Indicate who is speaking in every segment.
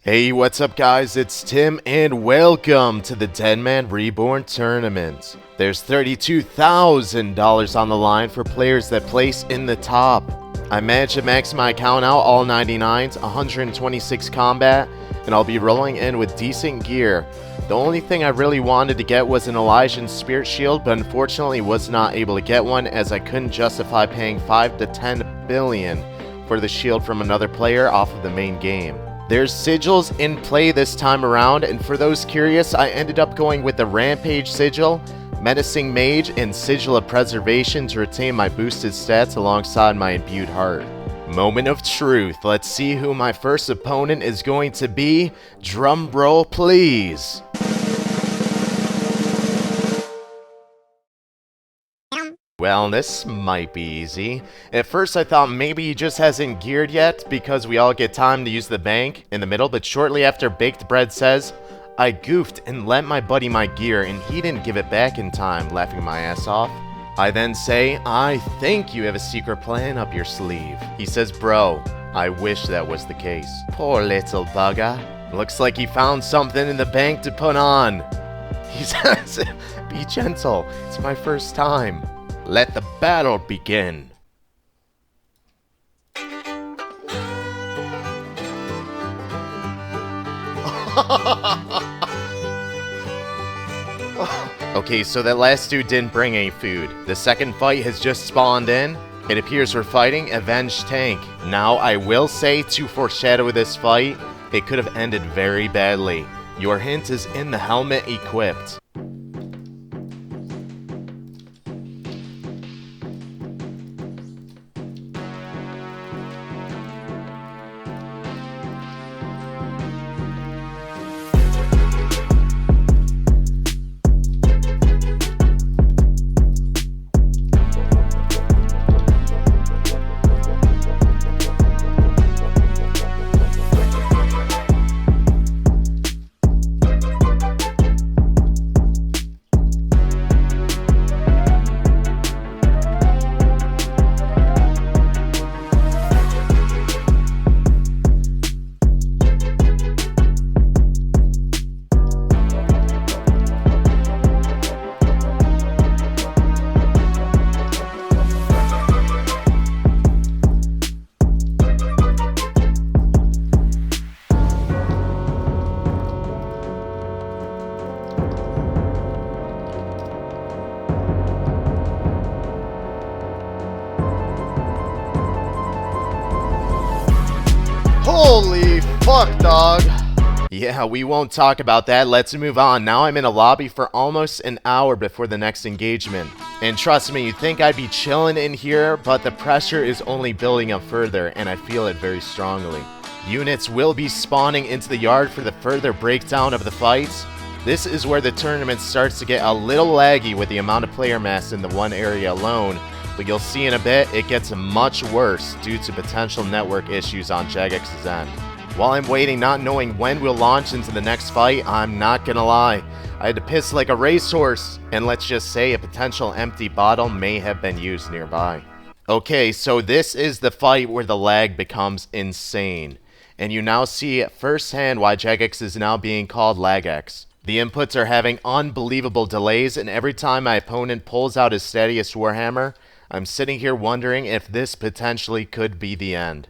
Speaker 1: Hey, what's up guys? It's Tim and welcome to the Deadman Reborn tournament. There's $32,000 on the line for players that place in the top. I managed to max my account out all 99s, 126 combat, and I'll be rolling in with decent gear. The only thing I really wanted to get was an Elysian Spirit Shield, but unfortunately was not able to get one as I couldn't justify paying 5 to 10 billion for the shield from another player off of the main game. There's sigils in play this time around, and for those curious, I ended up going with the Rampage Sigil, Menacing Mage, and Sigil of Preservation to retain my boosted stats alongside my Imbued Heart. Moment of truth. Let's see who my first opponent is going to be. Drum roll, please. Well, this might be easy. At first I thought maybe he just hasn't geared yet because we all get time to use the bank in the middle, but shortly after Baked Bread says, I goofed and lent my buddy my gear and he didn't give it back in time, laughing my ass off. I then say, I think you have a secret plan up your sleeve. He says, bro, I wish that was the case. Poor little bugger. Looks like he found something in the bank to put on. He says, be gentle, it's my first time. Let the battle begin. Okay, so that last dude didn't bring any food. The second fight has just spawned in. It appears we're fighting Avenged Tank. Now, I will say, to foreshadow this fight, it could have ended very badly. Your hint is in the helmet equipped. Holy fuck, dog. Yeah, we won't talk about that. Let's move on. Now I'm in a lobby for almost an hour before the next engagement. And trust me, you'd think I'd be chilling in here, but the pressure is only building up further, and I feel it very strongly. Units will be spawning into the yard for the further breakdown of the fights. This is where the tournament starts to get a little laggy with the amount of player mass in the one area alone. But you'll see in a bit, it gets much worse due to potential network issues on Jagex's end. While I'm waiting, not knowing when we'll launch into the next fight, I'm not gonna lie. I had to piss like a racehorse, and let's just say a potential empty bottle may have been used nearby. Okay, so this is the fight where the lag becomes insane. And you now see firsthand why Jagex is now being called Lagex. The inputs are having unbelievable delays, and every time my opponent pulls out his steadiest Warhammer, I'm sitting here wondering if this potentially could be the end.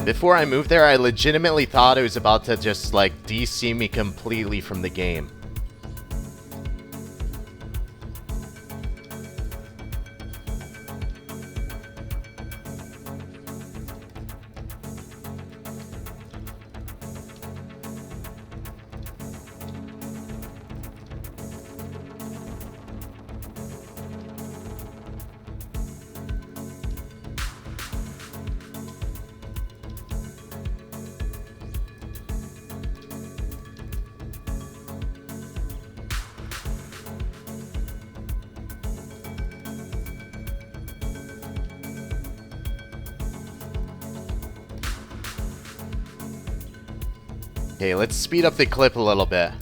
Speaker 1: Before I moved there, I legitimately thought it was about to just like DC me completely from the game. Okay, let's speed up the clip a little bit.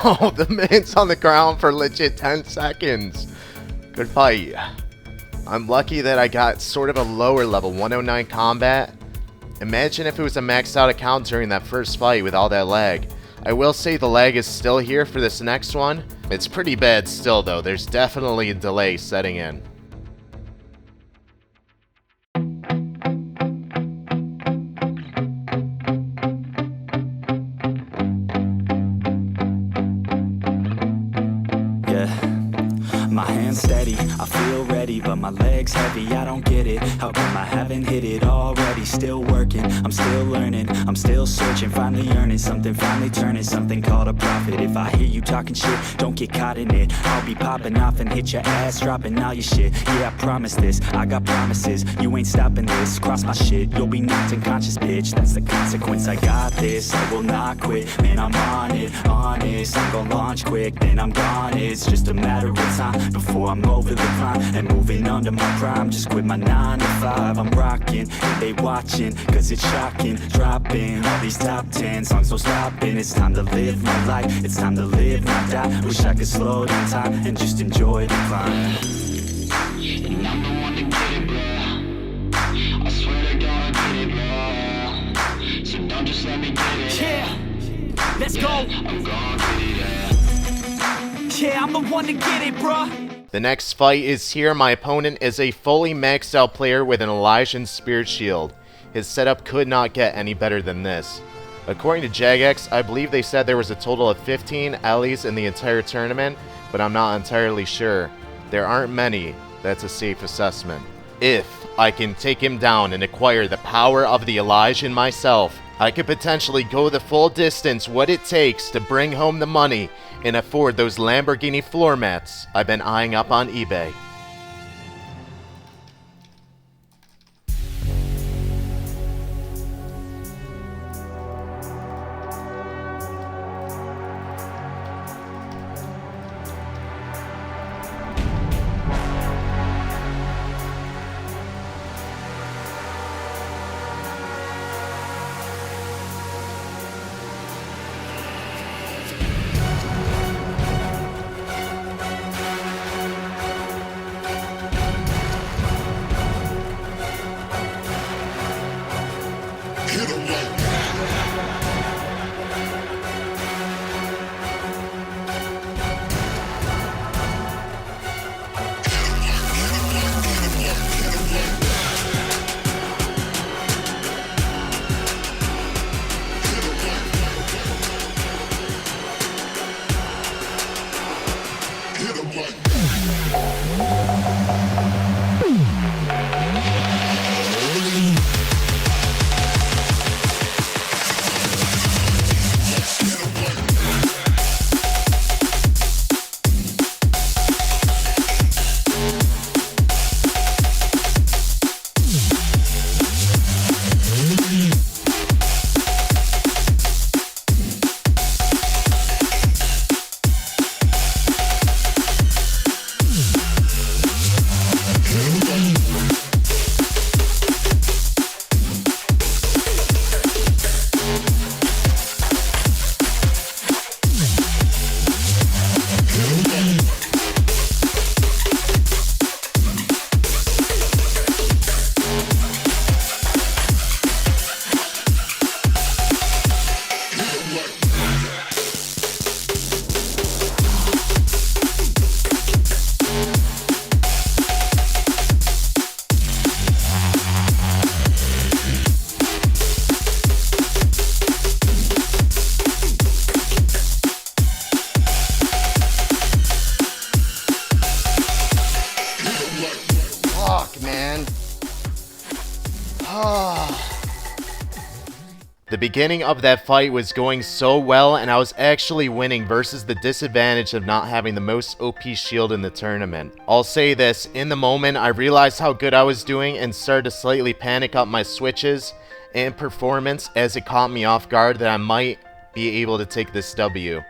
Speaker 1: Oh, the man's on the ground for legit 10 seconds. Good fight. I'm lucky that I got sort of a lower level 109 combat. Imagine if it was a maxed out account during that first fight with all that lag. I will say the lag is still here for this next one. It's pretty bad still though. There's definitely a delay setting in.
Speaker 2: My hands steady, I feel ready, but my legs heavy, I don't get it. How come I haven't hit it already? Still working, I'm still learning, I'm still searching, finally earning something, finally turning something called a profit. If I hear you talking shit, don't get caught in it. I'll be popping off and hit your ass, dropping all your shit. Yeah, I promise this, I got promises, you ain't stopping this. Cross my shit, you'll be knocked unconscious, bitch. That's the consequence, I got this, I will not quit. Man, I'm on it, honest, I'm gon' launch quick, then I'm gone. It's just a matter of time before I'm over the climb and moving under my prime. Just quit my 9 to 5, I'm rocking and they watching, cause it's shocking. Dropping all these top 10 songs, so stopping. It's time to live my life, it's time to live, not die. Wish I could slow down time and just enjoy the climb. And I'm the one to get it, bro. I swear to God I get it, bro. So don't just let me get it. Yeah, let's go. I'm gonna get it, yeah, I'm the one to get it, bruh.
Speaker 1: The next fight is here. My opponent is a fully maxed out player with an Elysian Spirit Shield. His setup could not get any better than this. According to Jagex, I believe they said there was a total of 15 Ellys in the entire tournament, but I'm not entirely sure. There aren't many. That's a safe assessment. If I can take him down and acquire the power of the Elysian myself, I could potentially go the full distance what it takes to bring home the money and afford those Lamborghini floor mats I've been eyeing up on eBay. The beginning of that fight was going so well, and I was actually winning versus the disadvantage of not having the most OP shield in the tournament. I'll say this, in the moment I realized how good I was doing and started to slightly panic up my switches and performance as it caught me off guard that I might be able to take this W.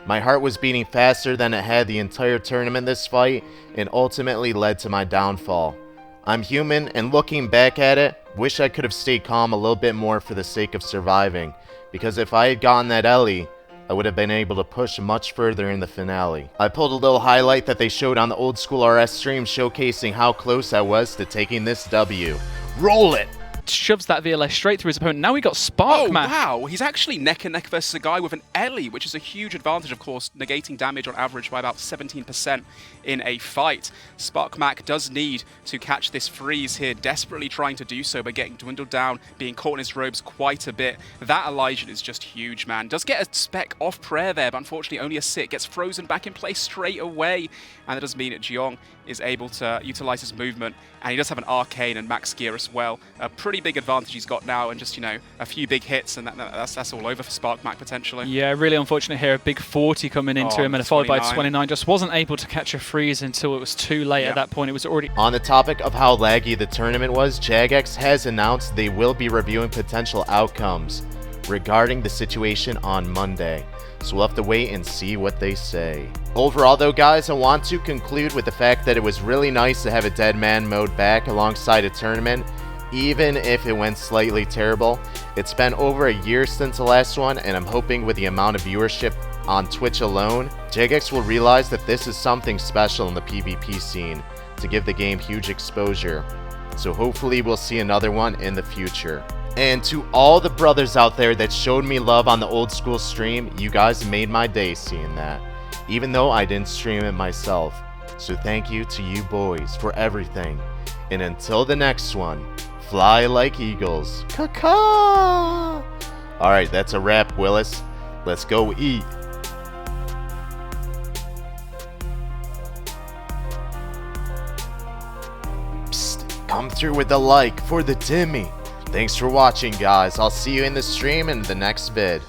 Speaker 1: My heart was beating faster than it had the entire tournament this fight, and ultimately led to my downfall. I'm human, and looking back at it, wish I could have stayed calm a little bit more for the sake of surviving, because if I had gotten that Ellie, I would have been able to push much further in the finale. I pulled a little highlight that they showed on the Oldschool RS stream showcasing how close I was to taking this W. Roll it!
Speaker 3: Shoves that VLS straight through his opponent. Now we got Sparc,
Speaker 4: Oh,
Speaker 3: man.
Speaker 4: wow. He's actually neck and neck versus a guy with an Ellie, which is a huge advantage, of course, negating damage on average by about 17% in a fight. Sparc Mac does need to catch this freeze here, desperately trying to do so, but getting dwindled down, being caught in his ropes quite a bit. That Elijah is just huge, man. Does get a spec off prayer there, but unfortunately only a sit. Gets frozen back in place straight away. And that does mean that Jeong is able to utilize his movement, and he does have an arcane and max gear as well. A pretty big advantage he's got now, and just, you know, a few big hits, and that's all over for Sparc Mac potentially.
Speaker 3: Yeah, really unfortunate here. A big 40 coming into him, and followed by 29. Just wasn't able to catch a freeze until it was too late. At that point, it was already...
Speaker 1: On the topic of how laggy the tournament was, Jagex has announced they will be reviewing potential outcomes regarding the situation on Monday. So we'll have to wait and see what they say. Overall though, guys, I want to conclude with the fact that it was really nice to have a Deadman mode back alongside a tournament, even if it went slightly terrible. It's been over a year since the last one, and I'm hoping with the amount of viewership on Twitch alone, Jagex will realize that this is something special in the PvP scene to give the game huge exposure. So hopefully we'll see another one in the future. And to all the brothers out there that showed me love on the old school stream, you guys made my day seeing that, even though I didn't stream it myself. So thank you to you boys for everything. And until the next one, fly like eagles. Caw-caw! Alright, that's a wrap, Willis. Let's go eat. Psst, come through with the like for the Timmy. Thanks for watching, guys. I'll see you in the stream in the next vid.